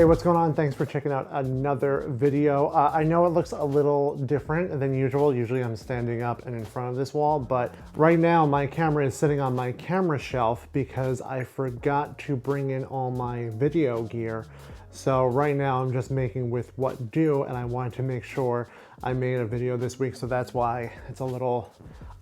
Hey, what's going on? Thanks for checking out another video. I know it looks a little different than usual. Usually I'm standing up and in front of this wall, but right now my camera is sitting on my camera shelf because I forgot to bring in all my video gear. So right now I'm just making with what do, and I wanted to make sure I made a video this week, so that's why it's a little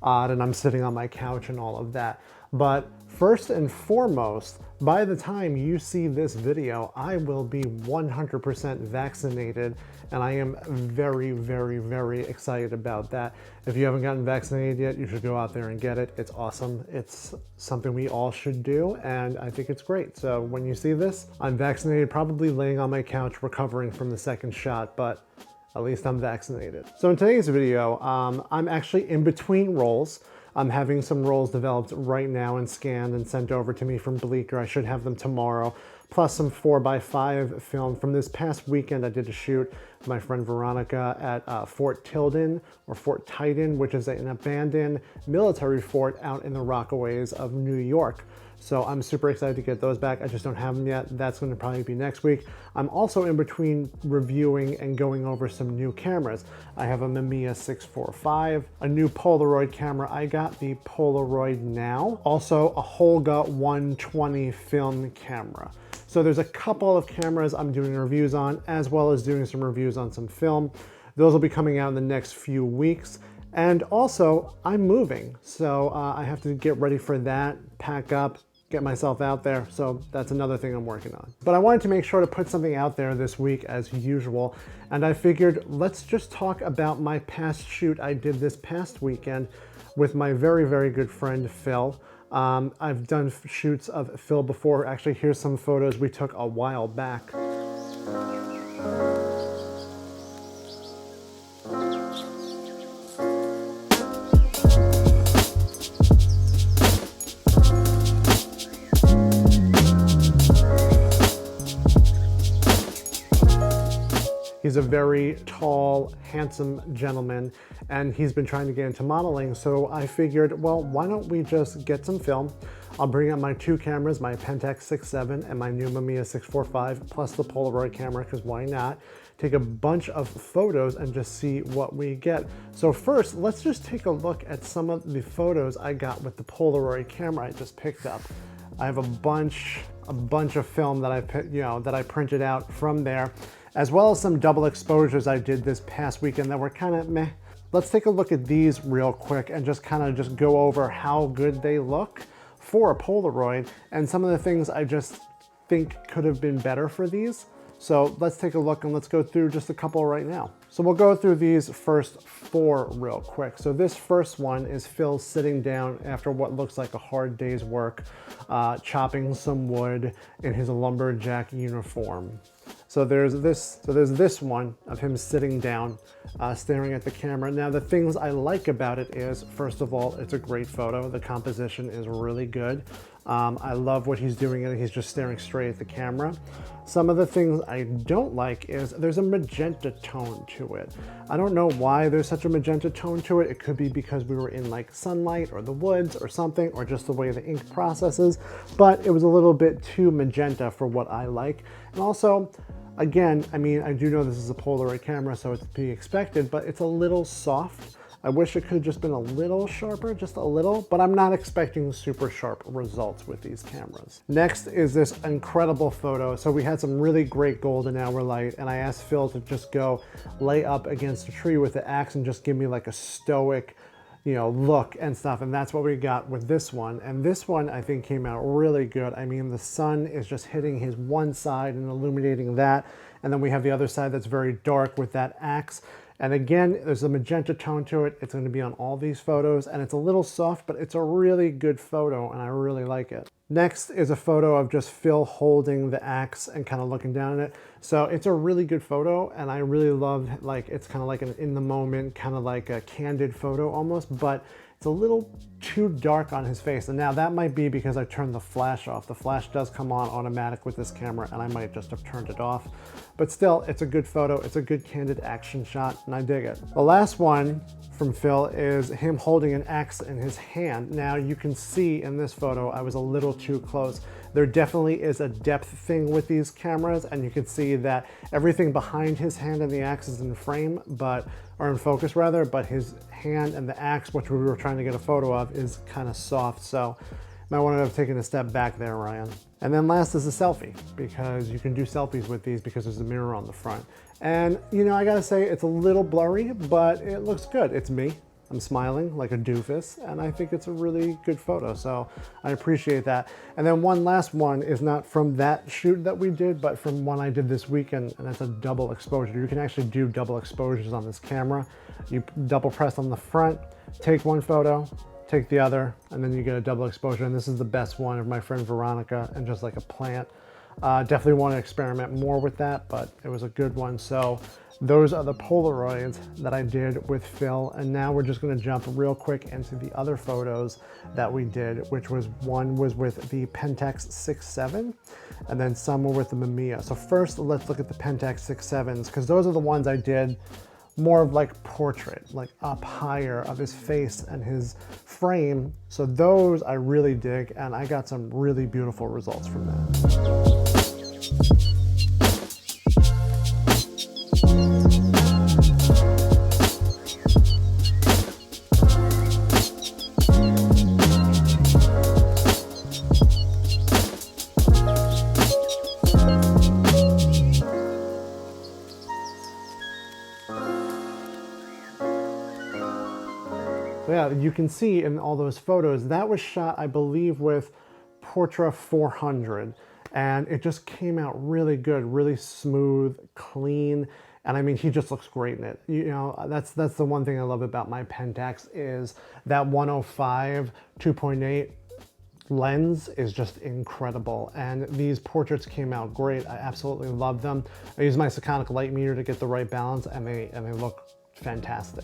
odd and I'm sitting on my couch and all of that. But first and foremost, by the time you see this video, I will be 100% vaccinated, and I am very, very, very excited about that. If you haven't gotten vaccinated yet, you should go out there and get it. It's awesome. It's something we all should do, and I think it's great. So when you see this, I'm vaccinated, probably laying on my couch recovering from the second shot, but at least I'm vaccinated. So in today's video, I'm actually in between rolls. I'm having some rolls developed right now and scanned and sent over to me from Bleecker. I should have them tomorrow, plus some 4x5 film. From this past weekend, I did a shoot with my friend Veronica at Fort Tilden, or Fort Titan, which is an abandoned military fort out in the Rockaways of New York. So I'm super excited to get those back. I just don't have them yet. That's going to probably be next week. I'm also in between reviewing and going over some new cameras. I have a Mamiya 645, a new Polaroid camera. I got the Polaroid Now. Also a Holga 120 film camera. So there's a couple of cameras I'm doing reviews on, as well as doing some reviews on some film. Those will be coming out in the next few weeks. And also, I'm moving. So I have to get ready for that, pack up, get myself out there. So that's another thing I'm working on. But I wanted to make sure to put something out there this week as usual. And I figured let's just talk about my past shoot I did this past weekend with my very, very good friend, Phil. I've done shoots of Phil before. Actually, here's some photos we took a while back. He's a very tall, handsome gentleman, and he's been trying to get into modeling. So I figured, well, why don't we just get some film? I'll bring out my two cameras, my Pentax 6.7 and my new Mamiya 645, plus the Polaroid camera, because why not? Take a bunch of photos and just see what we get. So first, let's just take a look at some of the photos I got with the Polaroid camera I just picked up. I have a bunch of film that I printed out from there, as well as some double exposures I did this past weekend that were kind of meh. Let's take a look at these real quick and just go over how good they look for a Polaroid and some of the things I just think could have been better for these. So let's take a look and let's go through just a couple right now. So we'll go through these first four real quick. So this first one is Phil sitting down after what looks like a hard day's work, chopping some wood in his lumberjack uniform. So there's this one of him sitting down, staring at the camera. Now the things I like about it is, first of all, it's a great photo. The composition is really good. I love what he's doing, and he's just staring straight at the camera. Some of the things I don't like is there's a magenta tone to it. I don't know why there's such a magenta tone to it. It could be because we were in like sunlight or the woods or something, or just the way the ink processes, but it was a little bit too magenta for what I like. And also, again, I mean, I do know this is a Polaroid camera, so it's to be expected, but it's a little soft. I wish it could have just been a little sharper, just a little, but I'm not expecting super sharp results with these cameras. Next is this incredible photo. So we had some really great golden hour light, and I asked Phil to just go lay up against a tree with the axe and just give me like a stoic, look and stuff. And that's what we got with this one. And this one I think came out really good. I mean, the sun is just hitting his one side and illuminating that. And then we have the other side that's very dark with that axe. And again, there's a magenta tone to it. It's going to be on all these photos, and it's a little soft, but it's a really good photo, and I really like it. Next is a photo of just Phil holding the axe and kind of looking down at it. So it's a really good photo, and I really love, it's kind of like an in the moment, kind of like a candid photo almost, but it's a little too dark on his face. And now that might be because I turned the flash off. The flash does come on automatic with this camera, and I might just have turned it off. But still, it's a good photo. It's a good candid action shot, and I dig it. The last one from Phil is him holding an axe in his hand. Now you can see in this photo, I was a little too close. There definitely is a depth thing with these cameras, and you can see that everything behind his hand and the axe is in frame, or in focus rather, but his hand and the axe, which we were trying to get a photo of, is kind of soft. So might want to have taken a step back there, Ryan. And then last is a selfie, because you can do selfies with these because there's a mirror on the front. And you know, I gotta say, it's a little blurry, but it looks good. It's me. I'm smiling like a doofus, and I think it's a really good photo, so I appreciate that. And then one last one is not from that shoot that we did, but from one I did this weekend, and that's a double exposure. You can actually do double exposures on this camera. You double press on the front, take one photo, take the other, and then you get a double exposure. And this is the best one of my friend Veronica, and just like a plant. Definitely want to experiment more with that, but it was a good one. So those are the Polaroids that I did with Phil. And now we're just going to jump real quick into the other photos that we did, which was one was with the Pentax 6.7, and then some were with the Mamiya. So first, let's look at the Pentax 6.7s, because those are the ones I did more of like portrait, like up higher of his face and his frame. So those I really dig, and I got some really beautiful results from that. So yeah, you can see in all those photos, that was shot, I believe, with Portra 400, and it just came out really good, really smooth, clean, and I mean, he just looks great in it. You know, that's the one thing I love about my Pentax is that 105 2.8 lens is just incredible, and these portraits came out great. I absolutely love them. I use my Sekonic light meter to get the right balance, and they look fantastic.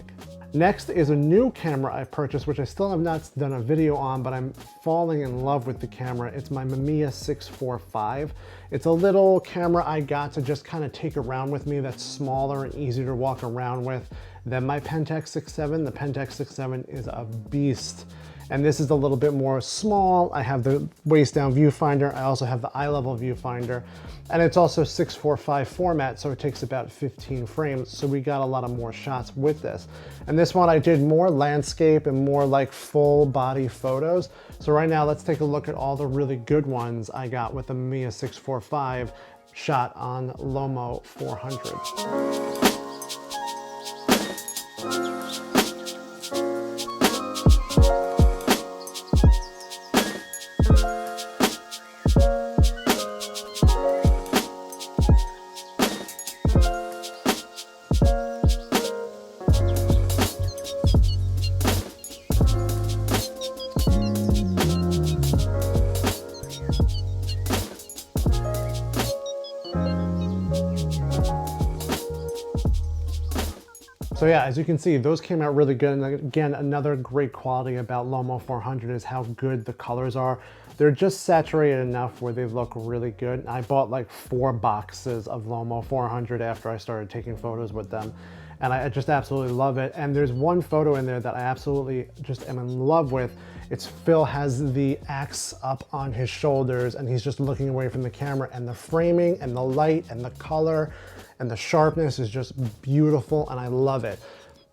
Next is a new camera I purchased, which I still have not done a video on, but I'm falling in love with the camera. It's my Mamiya 645. It's a little camera I got to just kind of take around with me that's smaller and easier to walk around with than my Pentax 6.7. The Pentax 6.7 is a beast. And this is a little bit more small. I have the waist down viewfinder. I also have the eye level viewfinder. And it's also 645 format, so it takes about 15 frames. So we got a lot of more shots with this. And this one I did more landscape and more like full body photos. So right now let's take a look at all the really good ones I got with the Mamiya 645 shot on Lomo 400. So yeah, as you can see, those came out really good. And again, another great quality about Lomo 400 is how good the colors are. They're just saturated enough where they look really good. I bought like 4 boxes of Lomo 400 after I started taking photos with them. And I just absolutely love it. And there's one photo in there that I absolutely just am in love with. It's Phil has the axe up on his shoulders and he's just looking away from the camera, and the framing and the light and the color and the sharpness is just beautiful, and I love it.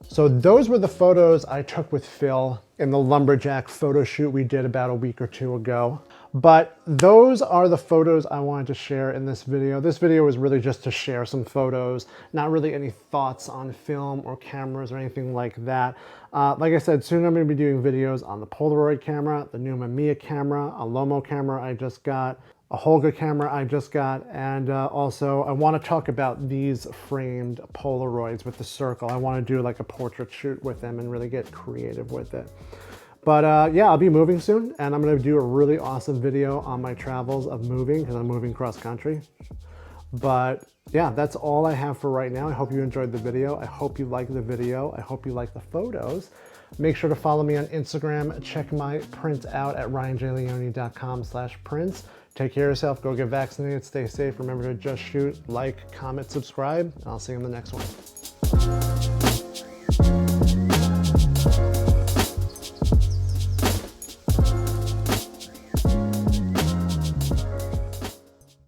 So those were the photos I took with Phil in the lumberjack photo shoot we did about a week or 2 ago. But those are the photos I wanted to share in this video. This video was really just to share some photos, not really any thoughts on film or cameras or anything like that. Like I said, soon I'm going to be doing videos on the Polaroid camera, the new Mamiya camera, a Lomo camera I just got, a Holga camera I just got, and also I want to talk about these framed Polaroids with the circle. I want to do like a portrait shoot with them and really get creative with it. But yeah, I'll be moving soon, and I'm going to do a really awesome video on my travels of moving, because I'm moving cross country. But yeah, that's all I have for right now. I hope you enjoyed the video. I hope you liked the video. I hope you like the photos. Make sure to follow me on Instagram. Check my prints out at ryanjleone.com/prints. Take care of yourself. Go get vaccinated. Stay safe. Remember to just shoot, like, comment, subscribe, and I'll see you in the next one.